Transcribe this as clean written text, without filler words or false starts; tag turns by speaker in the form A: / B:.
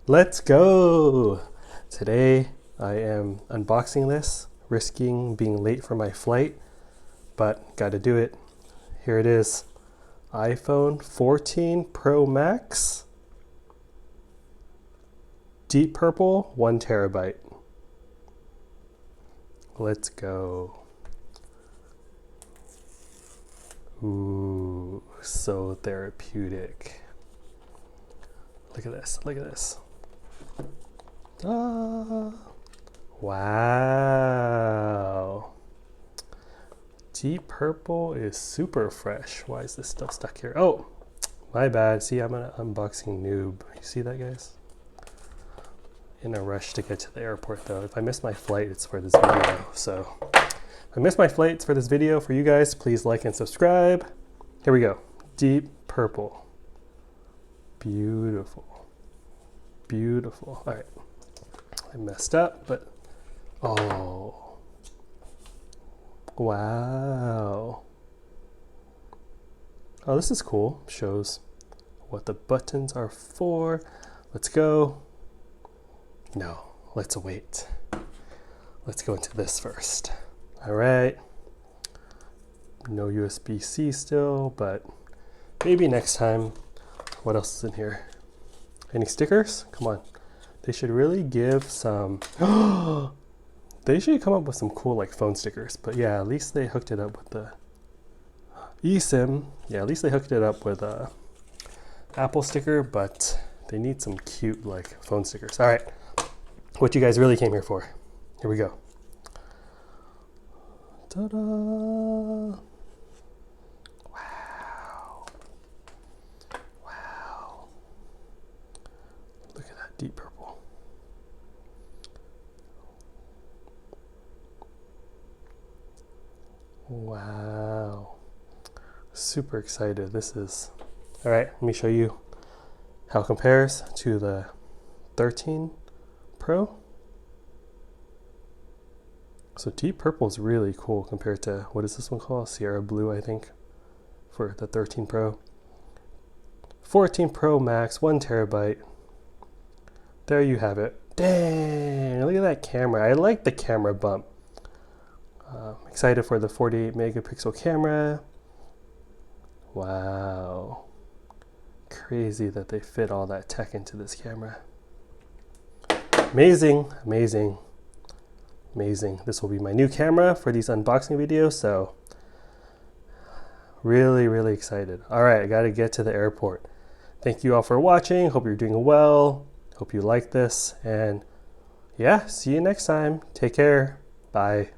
A: Let's go! Today I am unboxing this, risking being late for my flight, but gotta do it. Here it is, iPhone 14 Pro Max, deep purple, 1 terabyte. Let's go. Ooh, so therapeutic. Look at this, look at this. Ah, wow. Deep purple is super fresh. Why is this stuff stuck here? Oh, my bad. See, I'm an unboxing noob. You see that, guys? In a rush to get to the airport, though. If I miss my flight, it's for this video. So if I miss my flight, it's for this video. For you guys, please like and subscribe. Here we go. Deep purple. Beautiful. Beautiful. All right. I messed up, but oh, wow. Oh, this is cool. Shows what the buttons are for. Let's go. No, let's wait. Let's go into this first. All right. No USB-C still, but maybe next time. What else is in here? Any stickers? Come on. They should really give some, they should come up with some cool like phone stickers. But yeah, at least they hooked it up with the eSIM. Yeah, at least they hooked it up with a Apple sticker, but they need some cute like phone stickers. All right, what you guys really came here for. Here we go. Ta-da! Wow. Wow. Look at that deep purple. Wow, super excited. This is, all right, let me show you how it compares to the 13 Pro. So deep purple is really cool compared to, what is this one called? Sierra Blue, I think, for the 13 Pro. 14 Pro Max, 1 terabyte. There you have it. Dang, look at that camera. I like the camera bump. Excited for the 48 megapixel camera. Wow. Crazy that they fit all that tech into this camera. Amazing, amazing, amazing. This will be my new camera for these unboxing videos, so really, really excited. All right, I gotta get to the airport. Thank you all for watching. Hope you're doing well. Hope you like this. And yeah, see you next time. Take care. Bye.